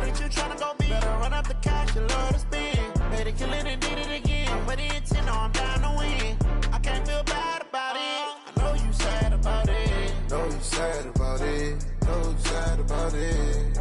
ain't you tryna go be? Better run up the cash, you love to spend. Made it, kill it, and did it again. But it's in, I'm down to win. I can't feel bad about it. I know you sad about it. Know you sad about it. Know you sad about it.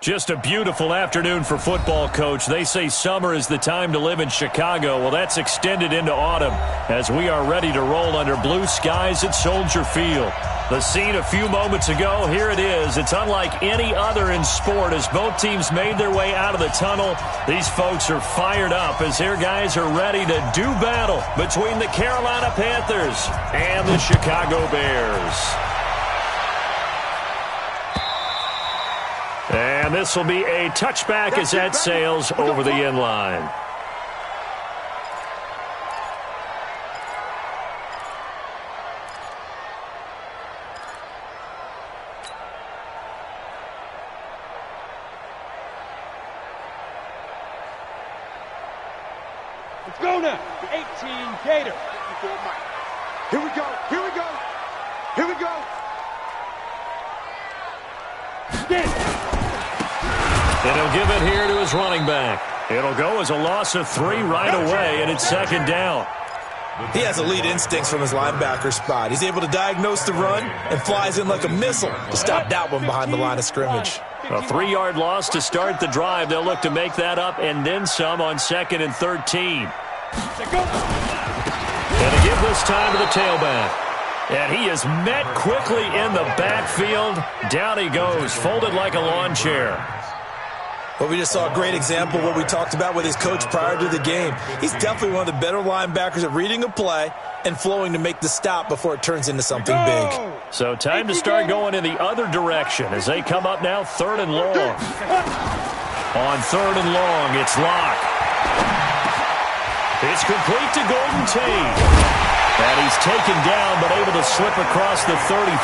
Just a beautiful afternoon for football, Coach. They say summer is the time to live in Chicago. Well, that's extended into autumn as we are ready to roll under blue skies at Soldier Field. The scene a few moments ago, here it is. It's unlike any other in sport as both teams made their way out of the tunnel. These folks are fired up as their guys are ready to do battle between the Carolina Panthers and the Chicago Bears. And this will be a touchback as that sails over the end line. Let's go now. 18 Gator. Here we go. Here we go. Here we go. And he'll give it here to his running back. It'll go as a loss of 3 right away, and it's second down. He has elite instincts from his linebacker spot. He's able to diagnose the run and flies in like a missile to stop that one behind the line of scrimmage. A 3-yard loss to start the drive. They'll look to make that up and then some on 2nd and 13. And to give this time to the tailback. And he is met quickly in the backfield. Down he goes, folded like a lawn chair. Well, we just saw a great example of what we talked about with his coach prior to the game. He's definitely one of the better linebackers at reading a play and flowing to make the stop before it turns into something big. So time to start going in the other direction as they come up now 3rd and long. On 3rd and long, it's Locke. It's complete to Golden Tate. And he's taken down but able to slip across the 35.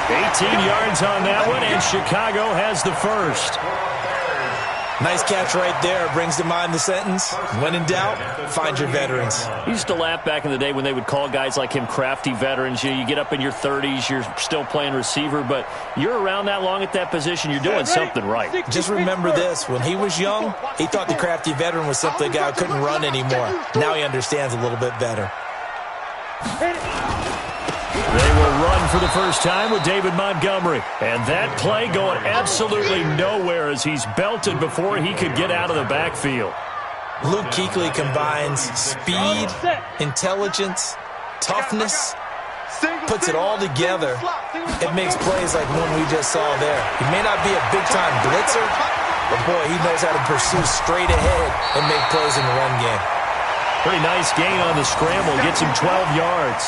18 yards on that one, and Chicago has the first. Nice catch right there. Brings to mind the sentence, when in doubt, find your veterans. I used to laugh back in the day when they would call guys like him crafty veterans. You get up in your 30s, you're still playing receiver, but you're around that long at that position, you're doing something right. Just remember this. When he was young, he thought the crafty veteran was simply a guy who couldn't run anymore. Now he understands a little bit better. They will run for the first time with David Montgomery. And that play going absolutely nowhere as he's belted before he could get out of the backfield. Luke Kuechly combines speed, intelligence, toughness, puts it all together. It makes plays like one we just saw there. He may not be a big-time blitzer, but boy, he knows how to pursue straight ahead and make plays in the run game. Pretty nice gain on the scramble. Gets him 12 yards.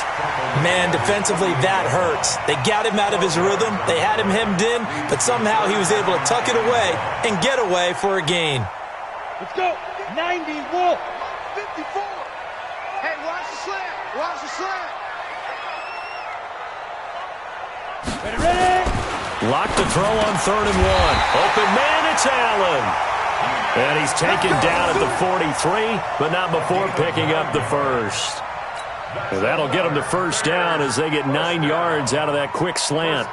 Man, defensively, that hurts. They got him out of his rhythm. They had him hemmed in, but somehow he was able to tuck it away and get away for a gain. Let's go. 90, Wolf. 54. Hey, watch the slant. Watch the slant. Ready. Locked to throw on 3rd and 1. Open man, it's Allen. And he's taken down at the 43, but not before picking up the first. And that'll get him to first down as they get 9 yards out of that quick slant.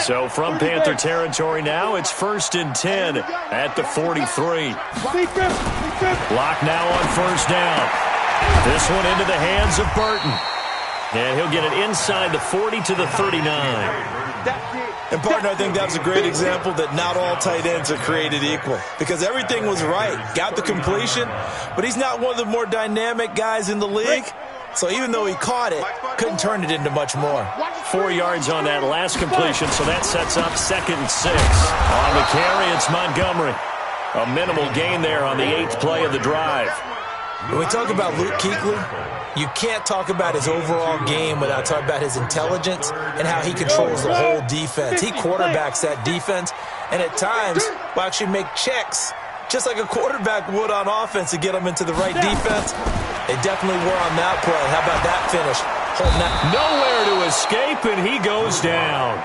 So from Panther territory now, it's 1st and 10 at the 43. Lock now on 1st down. This one into the hands of Burton. And he'll get it inside the 40 to the 39. And, partner, I think that was a great example that not all tight ends are created equal, because everything was right. Got the completion, but he's not one of the more dynamic guys in the league. So even though he caught it, couldn't turn it into much more. 4 yards on that last completion, so that sets up 2nd and 6. On the carry, it's Montgomery. A minimal gain there on the 8th play of the drive. When we talk about Luke Kuechly, you can't talk about his overall game without talking about his intelligence and how he controls the whole defense. He quarterbacks that defense, and at times will actually make checks, just like a quarterback would on offense, to get them into the right defense. They definitely were on that play. How about that finish? Holding that. Nowhere to escape, and he goes down.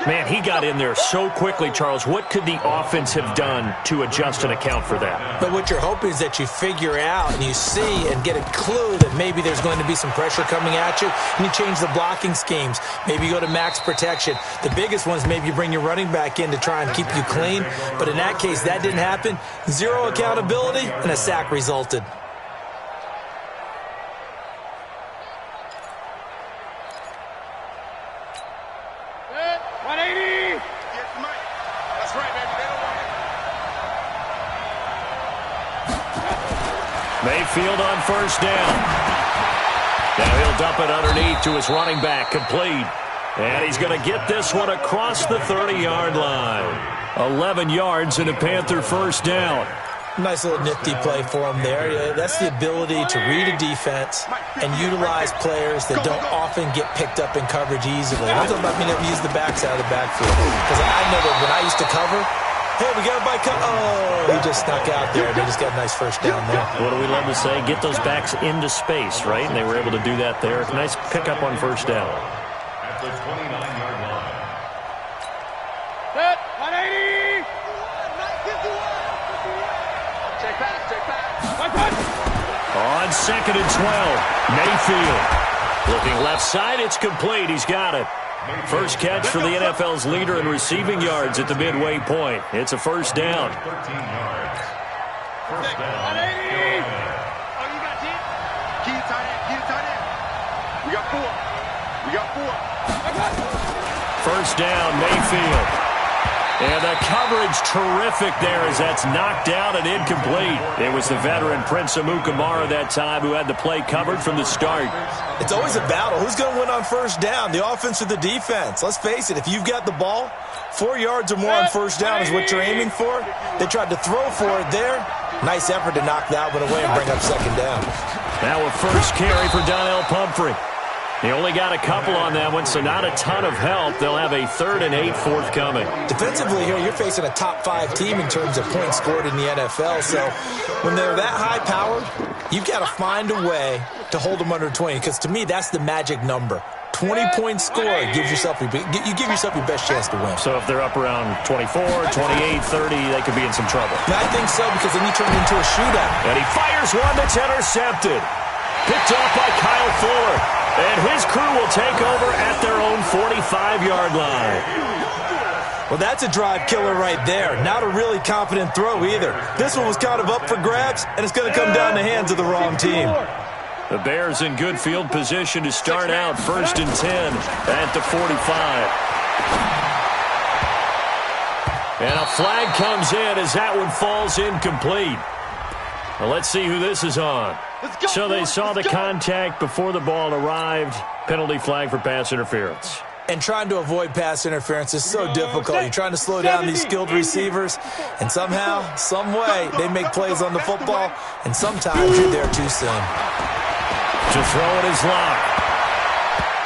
Man, he got in there so quickly, Charles. What could the offense have done to adjust and account for that? But what you're hoping is that you figure out and you see and get a clue that maybe there's going to be some pressure coming at you, and you change the blocking schemes. Maybe you go to max protection. The biggest one is maybe you bring your running back in to try and keep you clean. But in that case, that didn't happen. 0 accountability, and a sack resulted. Mayfield on 1st down. Now he'll dump it underneath to his running back, complete. And he's going to get this one across the 30-yard line. 11 yards and a Panther 1st down. Nice little nifty play for him there. That's the ability to read a defense and utilize players that don't often get picked up in coverage easily. I'm talking about being able to use the backs out of the backfield. Because I know that when I used to cover, hey, we got a bike cut. Oh, he just snuck out there. They just got a nice 1st down there. What do we love to say? Get those backs into space, right? And they were able to do that there. Nice pickup on 1st down. At the 29-yard line. Set, 180. Check back. On 2nd and 12, Mayfield. Looking left side, it's complete. He's got it. First catch for the NFL's leader in receiving yards at the midway point. It's a 1st down. 13 yards. First down. 180. Oh, you got 10? Keep tight end. We got 4. First down, Mayfield. And the coverage terrific there as that's knocked down and incomplete. It was the veteran Prince Amukamara that time who had the play covered from the start. It's always a battle. Who's going to win on 1st down, the offense or the defense? Let's face it, if you've got the ball, 4 yards or more on 1st down is what you're aiming for. They tried to throw for it there. Nice effort to knock that one away and bring up 2nd down. Now a first carry for Donnell Pumphrey. He only got a couple on that one, so not a ton of help. They'll have a 3rd and 8 forthcoming. Defensively here, you're facing a top 5 team in terms of points scored in the NFL. So when they're that high-powered, you've got to find a way to hold them under 20, because to me, that's the magic number. 20 points scored gives yourself you give yourself your best chance to win. So if they're up around 24, 28, 30, they could be in some trouble. And I think so, because then you turn it into a shootout. And he fires one that's intercepted. Picked off by Kyle Fuller. And his crew will take over at their own 45-yard line. Well, that's a drive killer right there. Not a really confident throw either. This one was kind of up for grabs, and it's going to come down the hands of the wrong team. The Bears in good field position to start out 1st and 10 at the 45. And a flag comes in as that one falls incomplete. Well, let's see who this is on. So they saw the contact before the ball arrived. Penalty flag for pass interference. And trying to avoid pass interference is so difficult. You're trying to slow down these skilled receivers, and somehow, some way, they make plays on the football, and sometimes you're there too soon. To throw it is Locke.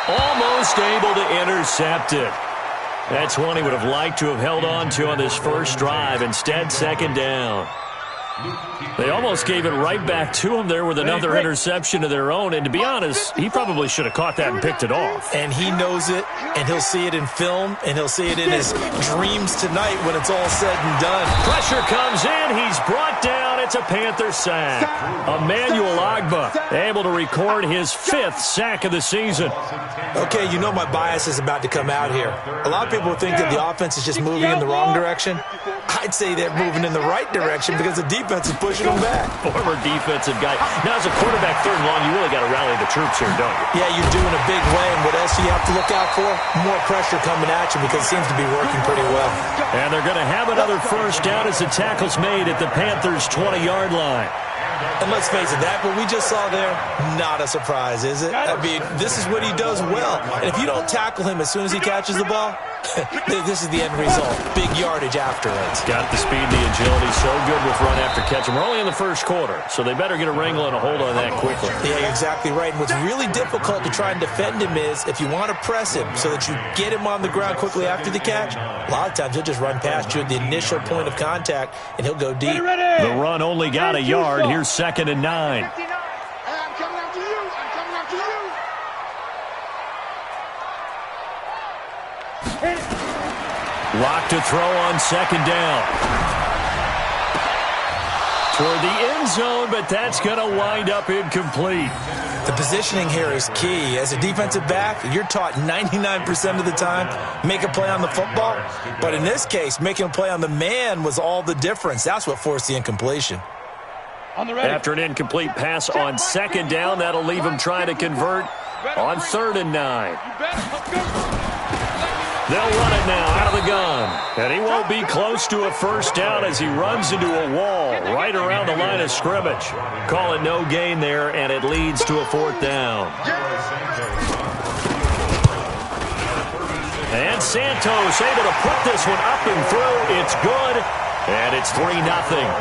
Almost able to intercept it. That's one he would have liked to have held on to on this first drive. Instead, second down. They almost gave it right back to him there with another interception of their own. And to be honest, he probably should have caught that and picked it off. And he knows it, and he'll see it in film, and he'll see it in his dreams tonight when it's all said and done. Pressure comes in. He's brought down. It's a Panther sack. Emmanuel Ogbah able to record his 5th sack of the season. Okay, you know my bias is about to come out here. A lot of people think that the offense is just moving in the wrong direction. I'd say they're moving in the right direction because the defense is pushing them back. Former defensive guy. Now, as a quarterback, 3rd and long, you really got to rally the troops here, don't you? Yeah, you do in a big way. And what else do you have to look out for? More pressure coming at you because it seems to be working pretty well. And they're going to have another first down as the tackle's made at the Panthers' 20-yard line. And let's face it, that what we just saw there, not a surprise, is it? I mean, this is what he does well. And if you don't tackle him as soon as he catches the ball, this is the end result. Big yardage afterwards. Got the speed and the agility. So good with run after catch. And we're only in the first quarter, so they better get a wrangle and a hold on that quickly. Yeah, you're exactly right. And what's really difficult to try and defend him is if you want to press him so that you get him on the ground quickly after the catch, a lot of times he'll just run past you at the initial point of contact, and he'll go deep. The run only got a yard. Here's 2nd and 9. I'm coming after you. I'm coming after you. Lock to throw on 2nd down. Toward the end zone, but that's going to wind up incomplete. The positioning here is key. As a defensive back, you're taught 99% of the time, make a play on the football. But in this case, making a play on the man was all the difference. That's what forced the incompletion. After an incomplete pass on 2nd down, that'll leave him trying to convert on 3rd and 9. They'll run it now out of the gun. And he won't be close to a first down as he runs into a wall right around the line of scrimmage. Call it no gain there, and it leads to a 4th down. And Santos able to put this one up and through. It's good. And it's 3-0.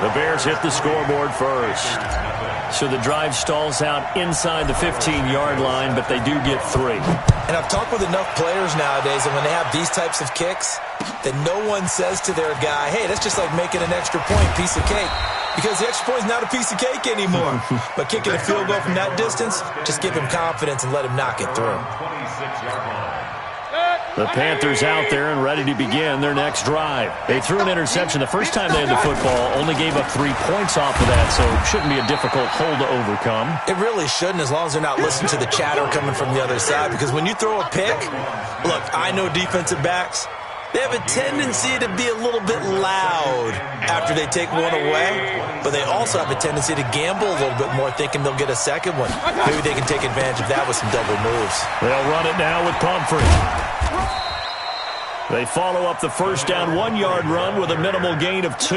The Bears hit the scoreboard first. So the drive stalls out inside the 15-yard line, but they do get 3. And I've talked with enough players nowadays, and when they have these types of kicks, that no one says to their guy, hey, that's just like making an extra point, piece of cake. Because the extra point is not a piece of cake anymore. But kicking a field goal from that distance, just give him confidence and let him knock it through. The Panthers out there and ready to begin their next drive. They threw an interception the first time they had the football, only gave up 3 points off of that, so it shouldn't be a difficult hole to overcome. It really shouldn't, as long as they're not listening to the chatter coming from the other side, because when you throw a pick, look, I know defensive backs, they have a tendency to be a little bit loud after they take one away, but they also have a tendency to gamble a little bit more, thinking they'll get a second one. Maybe they can take advantage of that with some double moves. They'll run it now with Pumphrey. They follow up the first down 1-yard run with a minimal gain of 2.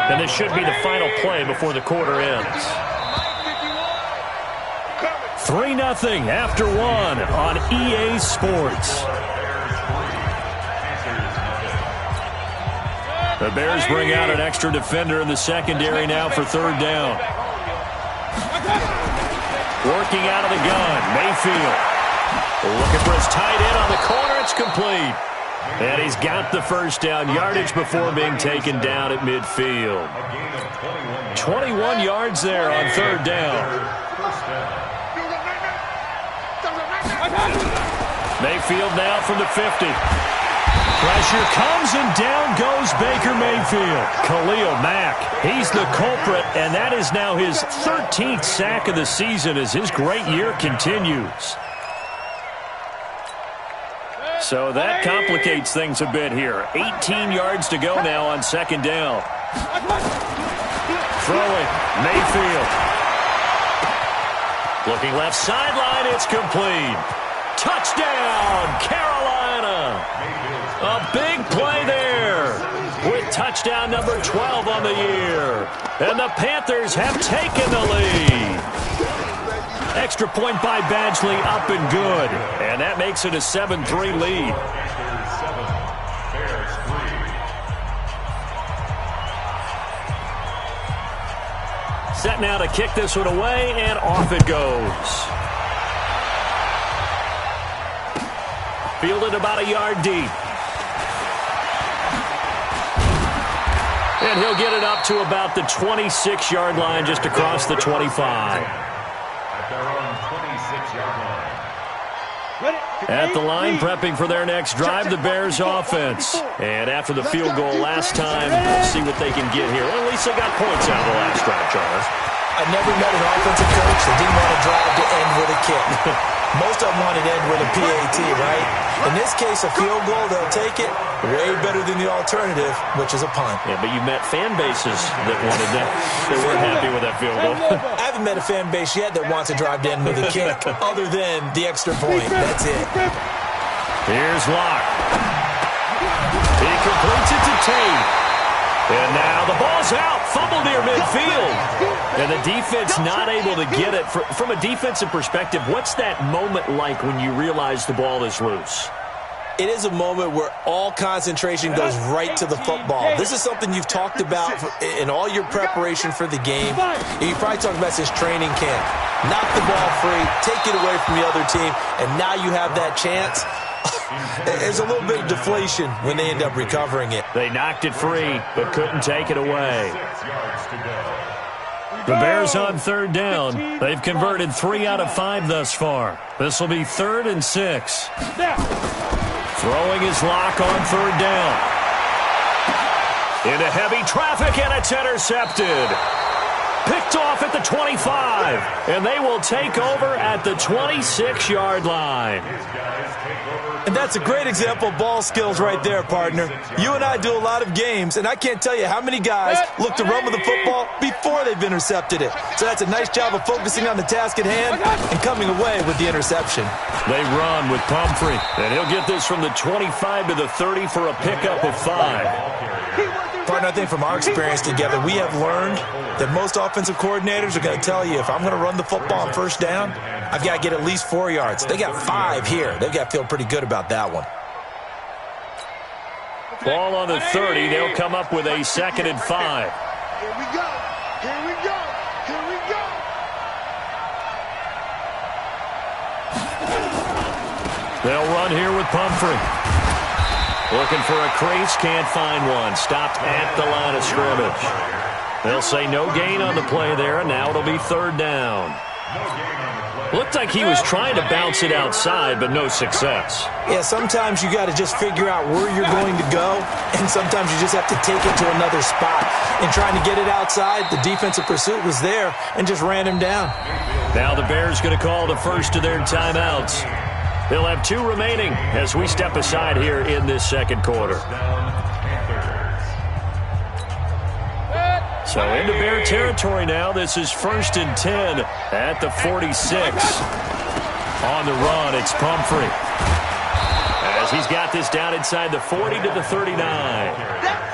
And this should be the final play before the quarter ends. 3-0 after 1 on EA Sports. The Bears bring out an extra defender in the secondary now for 3rd down. Working out of the gun, Mayfield. Looking for his tight end on the corner. It's complete. And he's got the first down yardage before being taken down at midfield. 21 yards there on 3rd down. Mayfield now from the 50. Pressure comes and down goes Baker Mayfield. Khalil Mack, he's the culprit, and that is now his 13th sack of the season as his great year continues. So that complicates things a bit here. 18 yards to go now on 2nd down. Throwing, Mayfield. Looking left sideline, it's complete. Touchdown, Carolina. A big play there with touchdown number 12 on the year. And the Panthers have taken the lead. Extra point by Badgley, up and good. And that makes it a 7-3 lead. Set now to kick this one away, and off it goes. Fielded about a yard deep. And he'll get it up to about the 26-yard line, just across the 25. At the line, prepping for their next drive, the Bears offense. And after the field goal last time, we'll see what they can get here. Well, at least they got points out of the last drive, Charles. I never met an offensive coach that didn't want a drive to end with a kick. Most of them wanted to end with a PAT, right? In this case, a field goal, they'll take it. Way better than the alternative, which is a punt. Yeah, but you met fan bases that wanted that. They weren't happy with that field goal. I haven't met a fan base yet that wants a drive to end with a kick, other than the extra point. That's it. Here's Locke. He completes it to Tate. And now the ball's out. Fumble near midfield. And the defense not able to get it. From a defensive perspective, what's that moment like when you realize the ball is loose? It is a moment where all concentration goes right to the football. This is something you've talked about in all your preparation for the game. You probably talked about since training camp. Knock the ball free, take it away from the other team, and now you have that chance. There's a little bit of deflation when they end up recovering it. They knocked it free, but couldn't take it away. The Bears on third down. They've converted 3 out of 5 thus far. This will be 3rd and 6. Throwing his Lock on third down. Into heavy traffic, and it's intercepted. Picked off at the 25, and they will take over at the 26-yard line. And that's a great example of ball skills right there, partner. You and I do a lot of games, and I can't tell you how many guys look to run with the football before they've intercepted it. So that's a nice job of focusing on the task at hand and coming away with the interception. They run with Pumphrey, and he'll get this from the 25 to the 30 for a pickup of 5. Partner, I think from our experience together, we have learned that most offensive coordinators are going to tell you, if I'm going to run the football on first down, I've got to get at least 4 yards. They got 5 here. They've got to feel pretty good about that one. Ball on the 30. They'll come up with a 2nd and 5. Here we go. Here we go. Here we go. They'll run here with Pumphrey. Looking for a crease, can't find one. Stopped at the line of scrimmage. They'll say no gain on the play there, and now it'll be 3rd down. Looked like he was trying to bounce it outside, but no success. Yeah, sometimes you got to just figure out where you're going to go, and sometimes you just have to take it to another spot. And trying to get it outside, the defensive pursuit was there and just ran him down. Now the Bears going to call the first of their timeouts. They'll have 2 remaining as we step aside here in this second quarter. So into Bear territory now. This is 1st and 10 at the 46. On the run, it's Pumphrey. As he's got this down inside the 40 to the 39.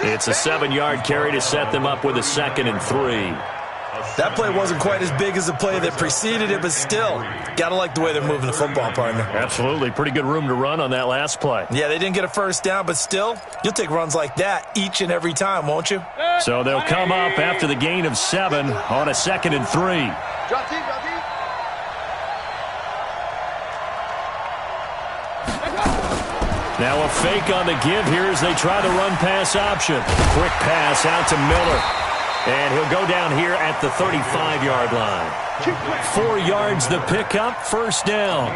It's a 7-yard carry to set them up with a 2nd and 3. That play wasn't quite as big as the play that preceded it, but still, got to like the way they're moving the football, partner. Absolutely. Pretty good room to run on that last play. Yeah, they didn't get a first down, but still, you'll take runs like that each and every time, won't you? So they'll come up after the gain of 7 on a 2nd and 3. Now a fake on the give here as they try the run-pass option. Quick pass out to Miller. And he'll go down here at the 35-yard line. 4 yards the pickup, 1st down.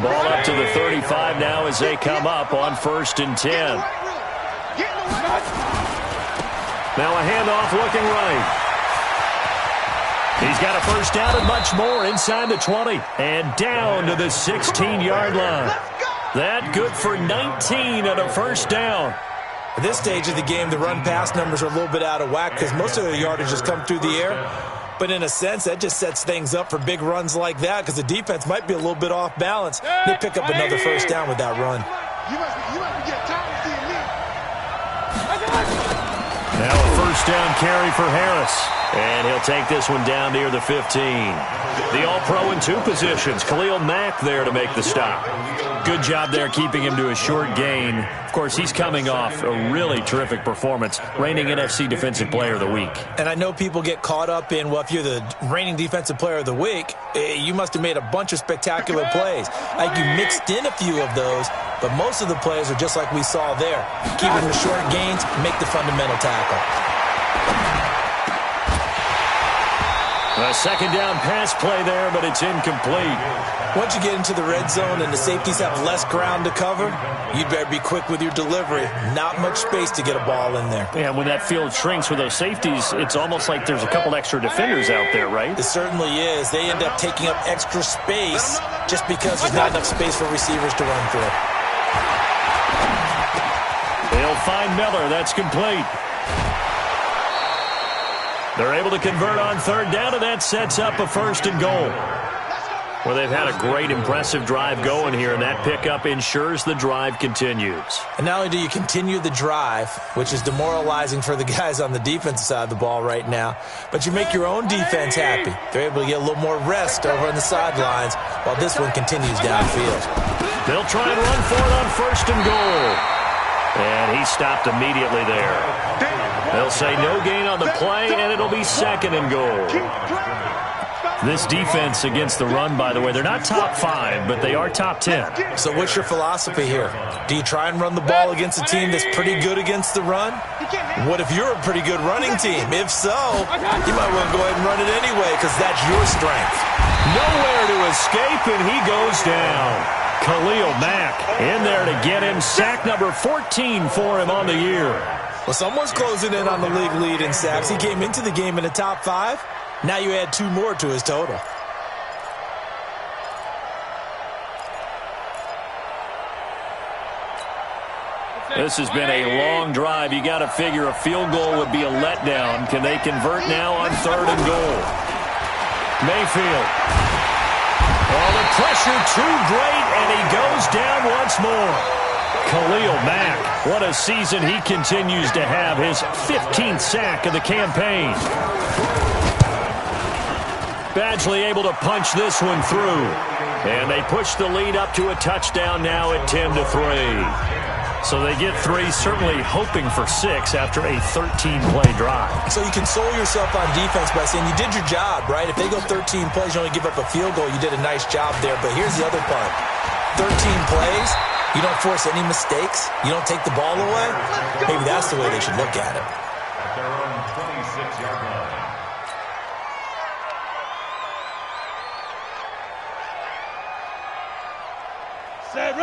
Ball up to the 35 now as they come up on 1st and 10. Now a handoff looking right. He's got a 1st down and much more inside the 20. And down to the 16-yard line. That good for 19 and a 1st down. At this stage of the game, the run-pass numbers are a little bit out of whack because most of their yardage has come through the air. But in a sense, that just sets things up for big runs like that because the defense might be a little bit off balance. They pick up another 1st down with that run. Now a 1st down carry for Harris. And he'll take this one down near the 15. The All-Pro in 2 positions. Khalil Mack there to make the stop. Good job there keeping him to a short gain. Of course, he's coming off a really terrific performance, reigning NFC Defensive Player of the Week. And I know people get caught up in, well, if you're the reigning Defensive Player of the Week, you must have made a bunch of spectacular plays. Like you mixed in a few of those, but most of the plays are just like we saw there. Keep them to short gains, make the fundamental tackle. A second down pass play there, but it's incomplete. Once you get into the red zone and the safeties have less ground to cover, you'd better be quick with your delivery. Not much space to get a ball in there. And when that field shrinks with those safeties, it's almost like there's a couple extra defenders out there, right? It certainly is. They end up taking up extra space just because there's not enough space for receivers to run through. They'll find Miller. That's complete. They're able to convert on third down, and that sets up a 1st and goal. Well, they've had a great, impressive drive going here, and that pickup ensures the drive continues. And not only do you continue the drive, which is demoralizing for the guys on the defensive side of the ball right now, but you make your own defense happy. They're able to get a little more rest over on the sidelines while this one continues downfield. They'll try and run for it on 1st and goal. And he stopped immediately there. They'll say no gain on the play, and it'll be 2nd and goal. This defense against the run, by the way, they're not top 5, but they are top 10. So what's your philosophy here? Do you try and run the ball against a team that's pretty good against the run? What if you're a pretty good running team? If so, you might want to go ahead and run it anyway because that's your strength. Nowhere to escape, and he goes down. Khalil Mack in there to get him. Sack number 14 for him on the year. Well, someone's closing in on the league lead in sacks. He came into the game in the top 5. Now you add 2 more to his total. This has been a long drive. You got to figure a field goal would be a letdown. Can they convert now on 3rd and goal? Mayfield. Oh, the pressure too great, and he goes down once more. Khalil Mack, what a season he continues to have. His 15th sack of the campaign. Badgley able to punch this one through. And they push the lead up to a touchdown now at 10-3. So they get 3, certainly hoping for 6 after a 13-play drive. So you console yourself on defense by saying you did your job, right? If they go 13 plays, you only give up a field goal, you did a nice job there. But here's the other part. 13 plays, you don't force any mistakes, you don't take the ball away. Maybe that's the way they should look at it. At their own 26-yard line.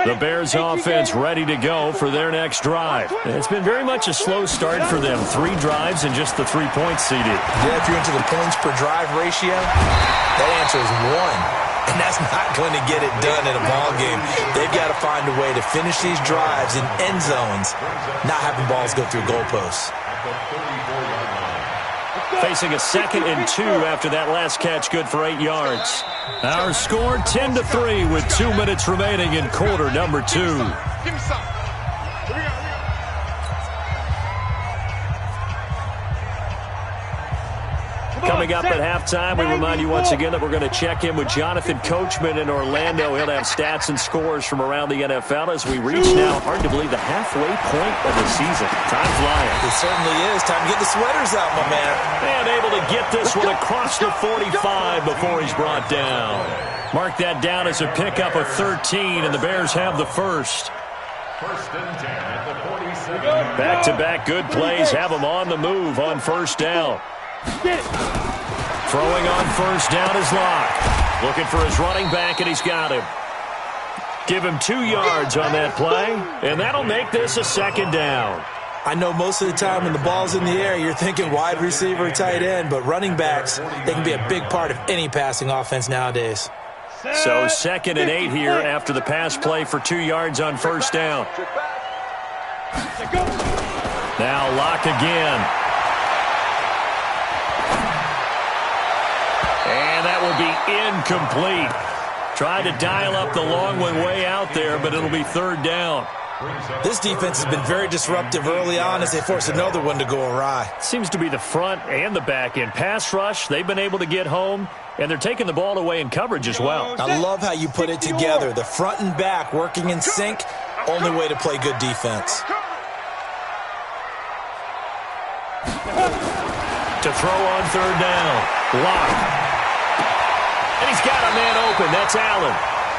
The Bears offense ready to go for their next drive. It's been very much a slow start for them. 3 drives and just the 3 points seeded. Yeah, if you're into the points per drive ratio, that answer is 1. And that's not going to get it done in a ball game. They've got to find a way to finish these drives in end zones, not having balls go through goalposts. Facing a 2nd and 2 after that last catch, good for 8 yards. Our score 10-3 with 2 minutes remaining in quarter number 2. Give me some. Here we go. Coming up at halftime, we remind you once again that we're going to check in with Jonathan Coachman in Orlando. He'll have stats and scores from around the NFL as we reach now, hard to believe, the halfway point of the season. Time flying. It certainly is. Time to get the sweaters out, my man. And able to get this one across the 45 before he's brought down. Mark that down as a pickup of 13, and the Bears have the first. 1st and 10 at the 47. Back-to-back good plays have them on the move on 1st down. Throwing on 1st down is Locke. Looking for his running back, and he's got him. Give him 2 yards on that play, and that'll make this a 2nd down. I know most of the time when the ball's in the air, you're thinking wide receiver, tight end, but running backs, they can be a big part of any passing offense nowadays. So 2nd and 8 here after the pass play for 2 yards on 1st down. Now Locke again. And that will be incomplete. Tried to dial up the long one way out there, but it'll be 3rd down. This defense has been very disruptive early on as they force another one to go awry. Seems to be the front and the back end. Pass rush, they've been able to get home. And they're taking the ball away in coverage as well. I love how you put it together. The front and back working in sync. Only way to play good defense. To throw on third down. Lock. And he's got a man open. That's Allen.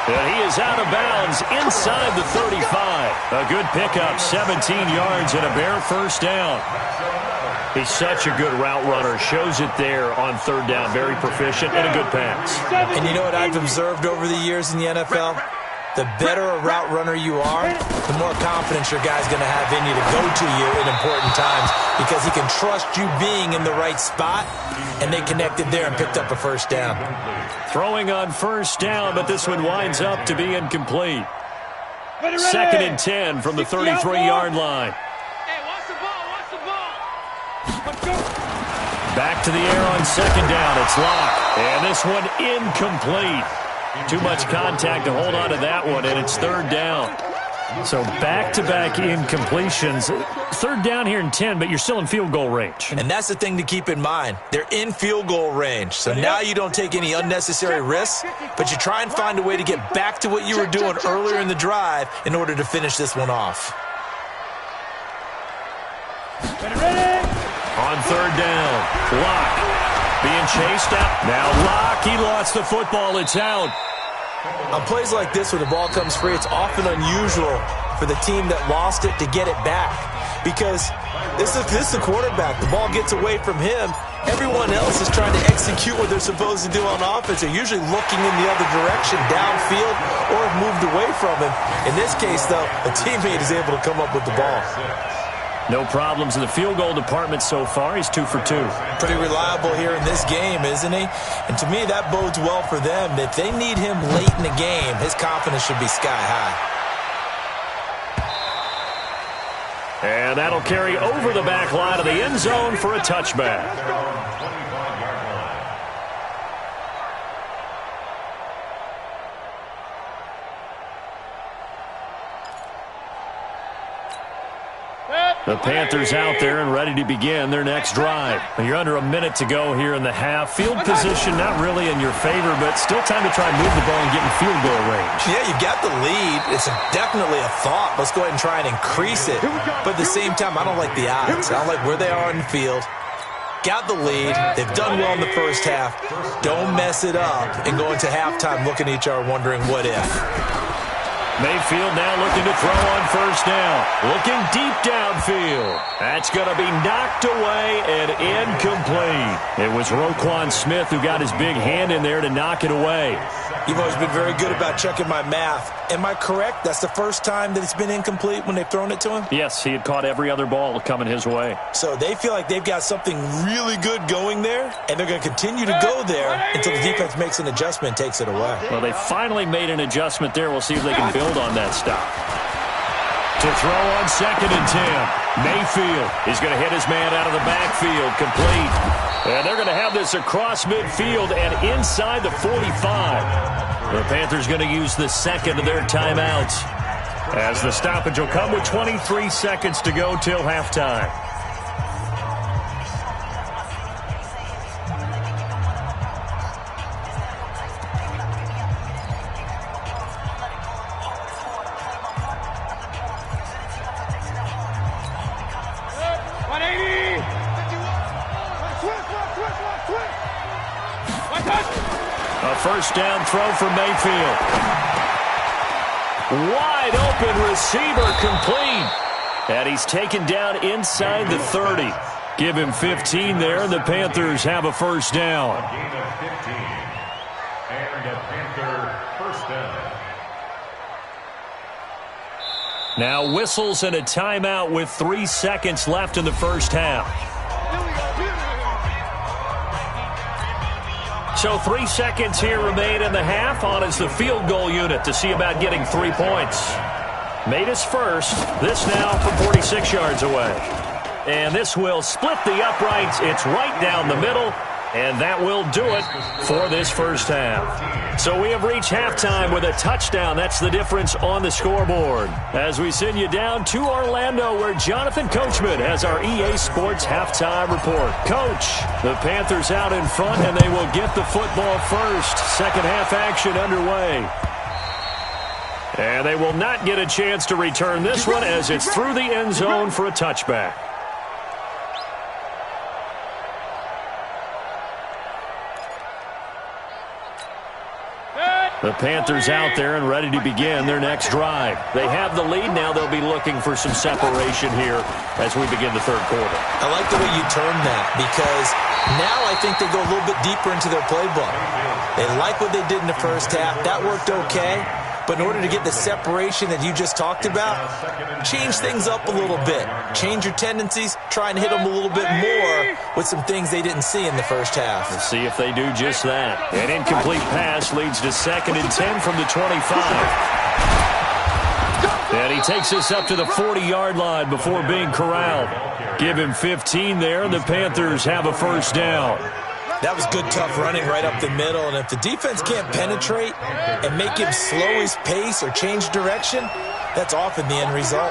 And he is out of bounds inside the 35. A good pickup, 17 yards and a bare first down. He's such a good route runner. Shows it there on third down. Very proficient and a good pass. And you know what I've observed over the years in the NFL? The better a route runner you are, the more confidence your guy's going to have in you to go to you in important times because he can trust you being in the right spot, and they connected there and picked up a first down. Throwing on first down, but this one winds up to be incomplete. Second and 10 from the 33-yard line. Hey, watch the ball, watch the ball. Let's go. Back to the air on second down. It's Locke. And this one incomplete. Too much contact to hold on to that one, and it's third down. So back-to-back incompletions. Third down here in 10, but you're still in field goal range. And that's the thing to keep in mind. They're in field goal range. So now you don't take any unnecessary risks, but you try and find a way to get back to what you were doing earlier in the drive in order to finish this one off. On third down, Locke being chased out. Now Locke, he lost the football. It's out. On plays like this where the ball comes free, it's often unusual for the team that lost it to get it back because this is the quarterback. The ball gets away from him. Everyone else is trying to execute what they're supposed to do on offense. They're usually looking in the other direction, downfield, or have moved away from him. In this case, though, a teammate is able to come up with the ball. No problems in the field goal department so far. He's 2 for 2. Pretty reliable here in this game, isn't he? And to me, that bodes well for them. If they need him late in the game, his confidence should be sky high. And that'll carry over the back line of the end zone for a touchback. The Panthers out there and ready to begin their next drive. You're under a minute to go here in the half. Field position not really in your favor, but still time to try and move the ball and get in field goal range. Yeah, you got the lead. It's definitely a thought. Let's go ahead and try and increase it. But at the same time, I don't like the odds. I don't like where they are on the field. Got the lead. They've done well in the first half. Don't mess it up and go into halftime looking at each other wondering what if. Mayfield now looking to throw on first down. Looking deep downfield. That's going to be knocked away and incomplete. It was Roquan Smith who got his big hand in there to knock it away. You've always been very good about checking my math. Am I correct? That's the first time that it's been incomplete when they've thrown it to him? Yes, he had caught every other ball coming his way. So they feel like they've got something really good going there, and they're going to continue to go there until the defense makes an adjustment and takes it away. Well, they finally made an adjustment there. We'll see if they can build on that stop. To throw on second and 10. Mayfield is going to hit his man out of the backfield. Complete. And they're going to have this across midfield and inside the 45. The Panthers going to use the second of their timeouts as the stoppage will come with 23 seconds to go till halftime. First down throw for Mayfield. Wide open receiver complete. And he's taken down inside the 30. Give him 15 there, and the Panthers have a first down. Gain of 15. And a Panther first down. Now whistles and a timeout with 3 seconds left in the first half. So 3 seconds here remain in the half. On is the field goal unit to see about getting 3 points. Made his first. This now from 46 yards away. And this will split the uprights. It's right down the middle. And that will do it for this first half. So we have reached halftime with a touchdown. That's the difference on the scoreboard. As we send you down to Orlando, where Jonathan Coachman has our EA Sports halftime report. Coach, the Panthers out in front, and they will get the football first. Second half action underway. And they will not get a chance to return this one as it's through the end zone for a touchback. The Panthers out there and ready to begin their next drive. They have the lead. Now they'll be looking for some separation here as we begin the third quarter. I like the way you term that, because now I think they go a little bit deeper into their playbook. They like what they did in the first half. That worked okay. But in order to get the separation that you just talked about, change things up a little bit. Change your tendencies, try and hit them a little bit more with some things they didn't see in the first half. Let's see if they do just that. An incomplete pass leads to 2nd and 10 from the 25. And he takes us up to the 40-yard line before being corralled. Give him 15 there, and the Panthers have a first down. That was good, tough running right up the middle. And if the defense can't penetrate and make him slow his pace or change direction, that's often the end result.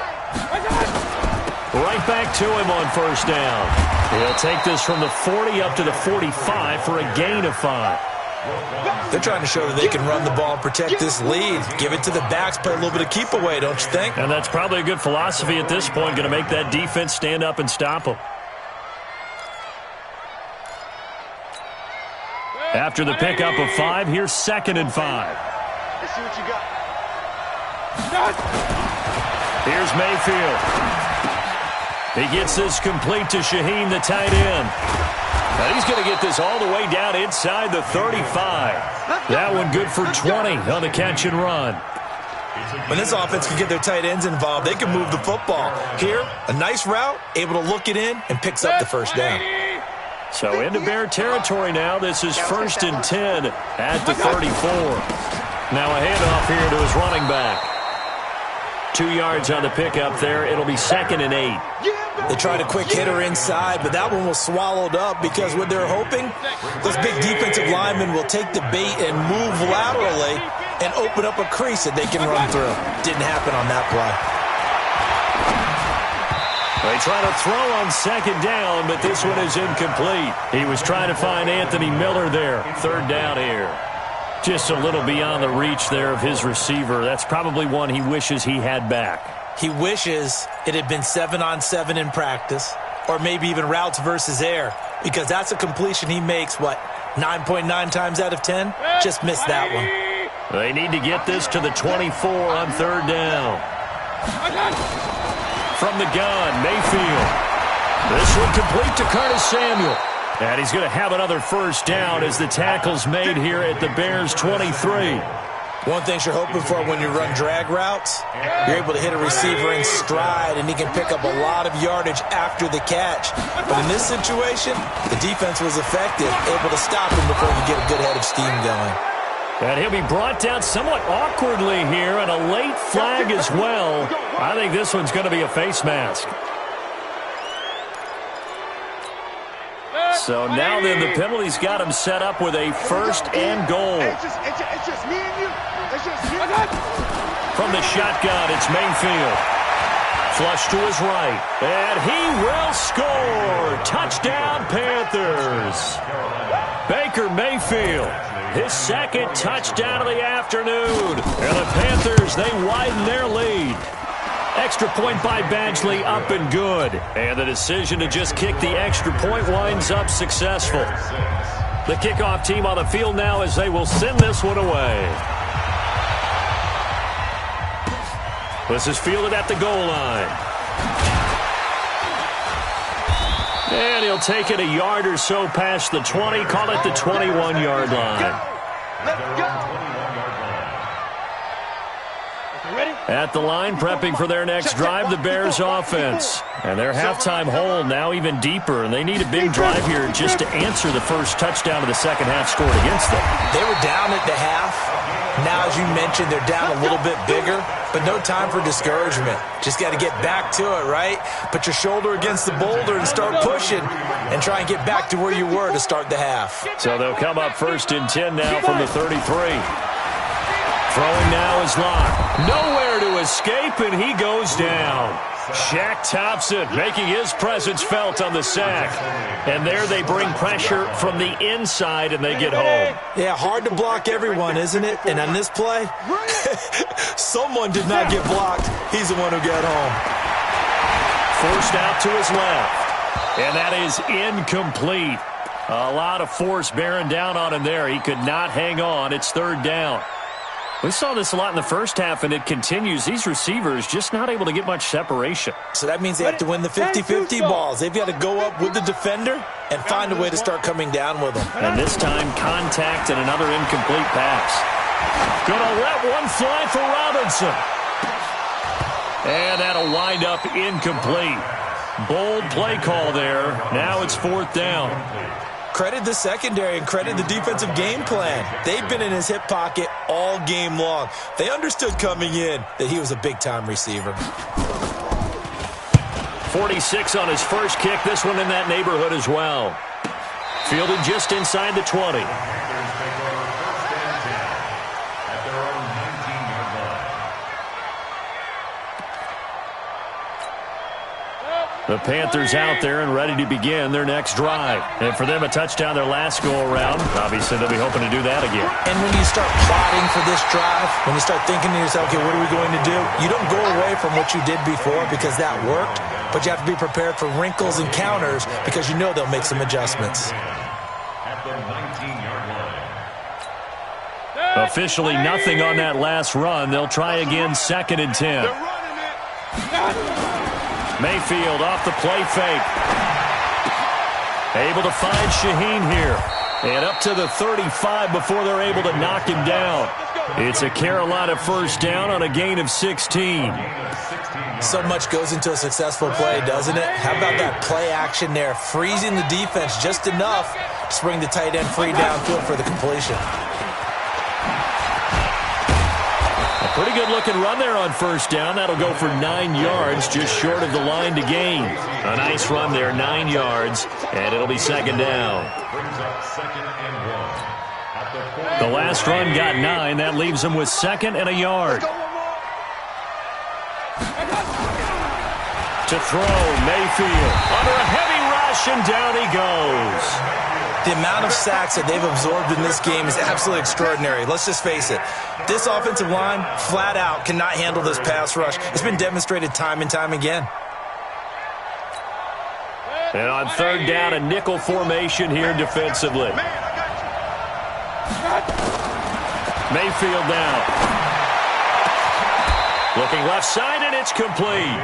Right back to him on first down. He'll take this from the 40 up to the 45 for a gain of 5. They're trying to show that they can run the ball and protect this lead. Give it to the backs, play a little bit of keep away, don't you think? And that's probably a good philosophy at this point, going to make that defense stand up and stop them. After the pickup of 5, here's 2nd and 5. Let's see what you got. Here's Mayfield. He gets this complete to Shaheen, the tight end. And he's going to get this all the way down inside the 35. That one good for 20 on the catch and run. When this offense can get their tight ends involved, they can move the football. Here, a nice route, able to look it in, and picks up the first down. So into Bear territory now. This is 1st and 10 at the 34. Now a handoff here to his running back. 2 yards on the pickup there. It'll be 2nd and 8. They tried a quick hitter inside, but that one was swallowed up because what they're hoping, those big defensive linemen will take the bait and move laterally and open up a crease that they can run through. Didn't happen on that play. They try to throw on 2nd down, but this one is incomplete. He was trying to find Anthony Miller there. 3rd down here. Just a little beyond the reach there of his receiver. That's probably one he wishes he had back. He wishes it had been 7-on-7 in practice, or maybe even routes versus air, because that's a completion he makes, 9.9 times out of 10? Just missed that one. They need to get this to the 24 on 3rd down. From the gun, Mayfield. This one complete to Curtis Samuel. And he's going to have another first down as the tackle's made here at the Bears' 23. One thing you're hoping for when you run drag routes, you're able to hit a receiver in stride, and he can pick up a lot of yardage after the catch. But in this situation, the defense was effective, able to stop him before you get a good head of steam going. And he'll be brought down somewhat awkwardly here, and a late flag as well. I think this one's going to be a face mask. So now then, the penalty's got him set up with a 1st and goal. It's just me and you. It's just me. From the shotgun, it's Mayfield. Flush to his right, and he will score. Touchdown, Panthers. Baker Mayfield, his 2nd touchdown of the afternoon. And the Panthers, they widen their lead. Extra point by Badgley, up and good. And the decision to just kick the extra point winds up successful. The kickoff team on the field now as they will send this one away. This is fielded at the goal line. And he'll take it a yard or so past the 20, call it the 21-yard line. Let's go. At the line, prepping for their next drive, the Bears offense. And their halftime hole now even deeper, and they need a big drive here just to answer the first touchdown of the second half scored against them. They were down at the half. Now, as you mentioned, they're down a little bit bigger, but no time for discouragement. Just got to get back to it, right? Put your shoulder against the boulder and start pushing and try and get back to where you were to start the half. So they'll come up 1st and 10 now from the 33. Throwing now is Locke. Nowhere to escape, and he goes down. Shaq Thompson making his presence felt on the sack. And there they bring pressure from the inside, and they get home. Yeah, hard to block everyone, isn't it? And on this play, someone did not get blocked. He's the one who got home. Forced out to his left. And that is incomplete. A lot of force bearing down on him there. He could not hang on. It's 3rd down. We saw this a lot in the first half, and it continues. These receivers just not able to get much separation. So that means they have to win the 50-50 balls. They've got to go up with the defender and find a way to start coming down with them. And this time, contact and another incomplete pass. Gonna let one fly for Robinson. And that'll wind up incomplete. Bold play call there. Now it's 4th down. Credit the secondary and credit the defensive game plan. They've been in his hip pocket all game long. They understood coming in that he was a big-time receiver. 46 on his first kick. This one in that neighborhood as well. Fielded just inside the 20. The Panthers out there and ready to begin their next drive. And for them, a touchdown their last go-around. Obviously, they'll be hoping to do that again. And when you start plotting for this drive, when you start thinking to yourself, okay, what are we going to do? You don't go away from what you did before because that worked, but you have to be prepared for wrinkles and counters because you know they'll make some adjustments. At the 19-yard line. Officially nothing on that last run. They'll try again 2nd and 10. Mayfield off the play fake. Able to find Shaheen here. And up to the 35 before they're able to knock him down. It's a Carolina 1st down on a gain of 16. So much goes into a successful play, doesn't it? How about that play action there? Freezing the defense just enough to bring the tight end free downfield for the completion. Pretty good looking run there on 1st down. That'll go for 9 yards, just short of the line to gain. A nice run there, 9 yards, and it'll be 2nd down. The last run got 9. That leaves him with 2nd and a yard. To throw, Mayfield. Under a heavy rush, and down he goes. The amount of sacks that they've absorbed in this game is absolutely extraordinary. Let's just face it. This offensive line, flat out, cannot handle this pass rush. It's been demonstrated time and time again. And on 3rd down, a nickel formation here defensively. Mayfield now. Looking left side, and it's complete.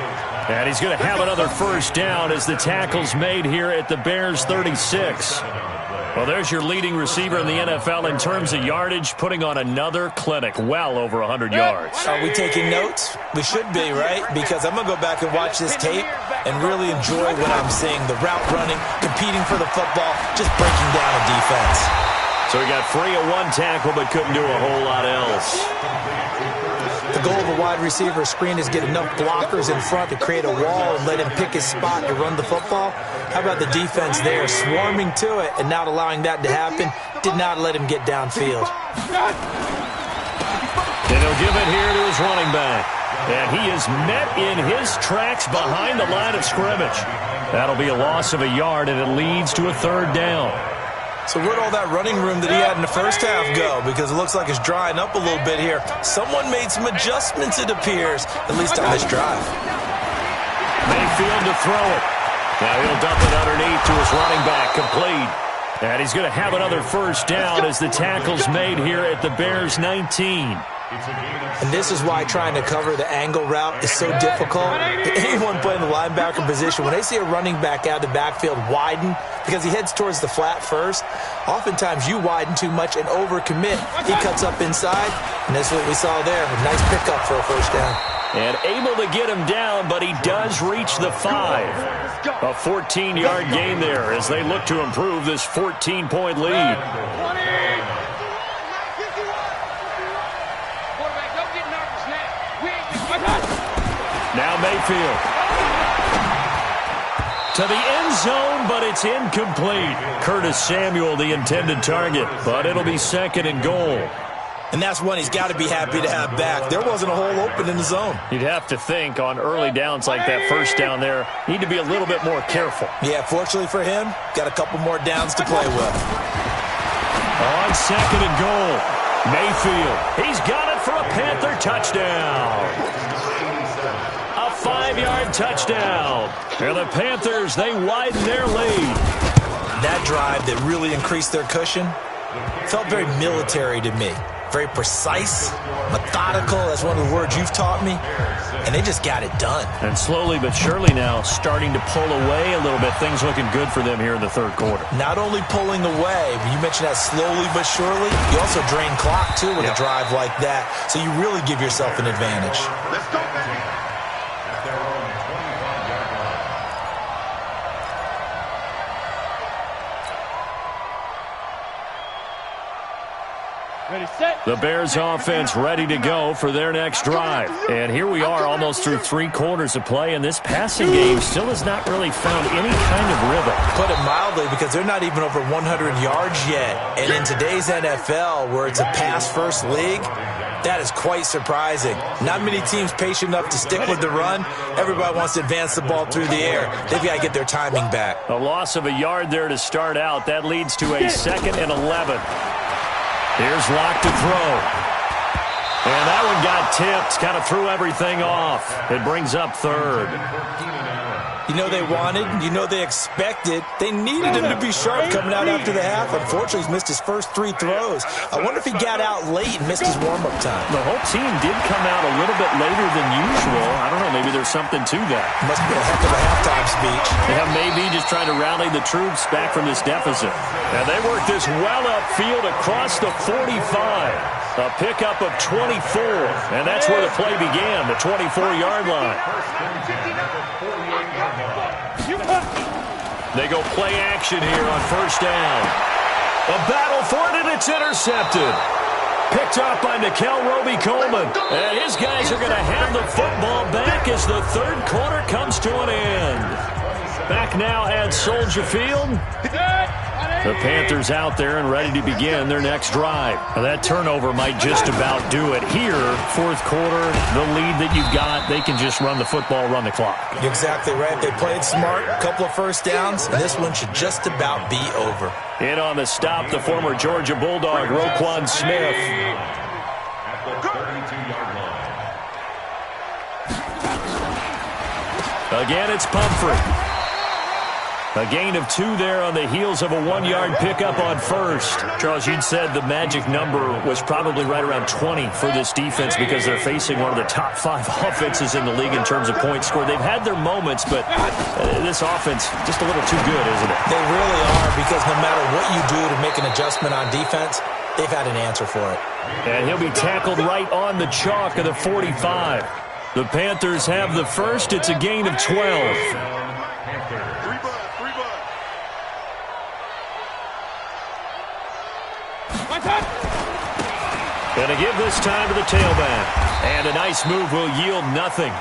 And he's going to have another 1st down as the tackle's made here at the Bears' 36. Well, there's your leading receiver in the NFL in terms of yardage, putting on another clinic, well over 100 yards. Are we taking notes? We should be, right? Because I'm going to go back and watch this tape and really enjoy what I'm seeing. The route running, competing for the football, just breaking down a defense. So he got free of 1 tackle but couldn't do a whole lot else. The goal of a wide receiver screen is get enough blockers in front to create a wall and let him pick his spot to run the football. How about the defense there, swarming to it and not allowing that to happen? Did not let him get downfield. And he'll give it here to his running back. And he is met in his tracks behind the line of scrimmage. That'll be a loss of a yard, and it leads to a 3rd down. So where'd all that running room that he had in the first half go? Because it looks like it's drying up a little bit here. Someone made some adjustments, it appears, at least on this drive. Mayfield to throw it. Now he'll dump it underneath to his running back, complete. And he's going to have another 1st down as the tackle's made here at the Bears' 19. And this is why trying to cover the angle route is so difficult. Anyone playing the linebacker position, when they see a running back out of the backfield widen because he heads towards the flat first, oftentimes you widen too much and overcommit. He cuts up inside, and that's what we saw there. A nice pickup for a first down. And able to get him down, but he does reach the 5. A 14-yard gain there as they look to improve this 14-point lead. Now Mayfield. To the end zone, but it's incomplete. Curtis Samuel, the intended target, but it'll be 2nd and goal. And that's one he's got to be happy to have back. There wasn't a hole open in the zone. You'd have to think on early downs like that first down there, need to be a little bit more careful. Yeah, fortunately for him, got a couple more downs to play with. On 2nd and goal, Mayfield. He's got it for a Panther touchdown. A 5-yard touchdown. And the Panthers, they widen their lead. That drive that really increased their cushion felt very military to me. Very precise, methodical. That's one of the words you've taught me. And they just got it done. And slowly but surely now starting to pull away a little bit. Things looking good for them here in the third quarter. Not only pulling away, but you mentioned that slowly but surely, you also drain clock, too, with a drive like that. So you really give yourself an advantage. Let's go, baby. The Bears offense ready to go for their next drive. And here we are almost through 3 quarters of play, and this passing game still has not really found any kind of rhythm. Put it mildly, because they're not even over 100 yards yet. And in today's NFL, where it's a pass-first league, that is quite surprising. Not many teams patient enough to stick with the run. Everybody wants to advance the ball through the air. They've got to get their timing back. A loss of a yard there to start out. That leads to a 2nd and 11. Here's Locke to throw. And that one got tipped. Kind of threw everything off. It brings up 3rd. You know they wanted, you know they expected. They needed him to be sharp coming out after the half. Unfortunately, he's missed his first 3 throws. I wonder if he got out late and missed his warm-up time. The whole team did come out a little bit later than usual. I don't know, maybe there's something to that. Must be a heck of a halftime speech. Yeah, maybe just trying to rally the troops back from this deficit. And they work this well upfield across the 45. A pickup of 24, and that's where the play began, the 24-yard line. They go play action here on first down. A battle for it, and it's intercepted. Picked up by Nickel Roby-Coleman. And his guys are going to have the football back as the third quarter comes to an end. Back now at Soldier Field. The Panthers out there and ready to begin their next drive. Now that turnover might just about do it here. Fourth quarter, the lead that you've got, they can just run the football, run the clock. You're exactly right. They played smart, a couple of first downs, and this one should just about be over. In on the stop, the former Georgia Bulldog, Roquan Smith. At the 32-yard line. Again, it's Pumphrey. A gain of 2 there on the heels of a 1-yard pickup on first. Charles, you'd said the magic number was probably right around 20 for this defense because they're facing one of the top 5 offenses in the league in terms of points scored. They've had their moments, but this offense just a little too good, isn't it? They really are, because no matter what you do to make an adjustment on defense, they've had an answer for it. And he'll be tackled right on the chalk of the 45. The Panthers have the first. It's a gain of 12. Going to give this time to the tailback. And a nice move will yield nothing.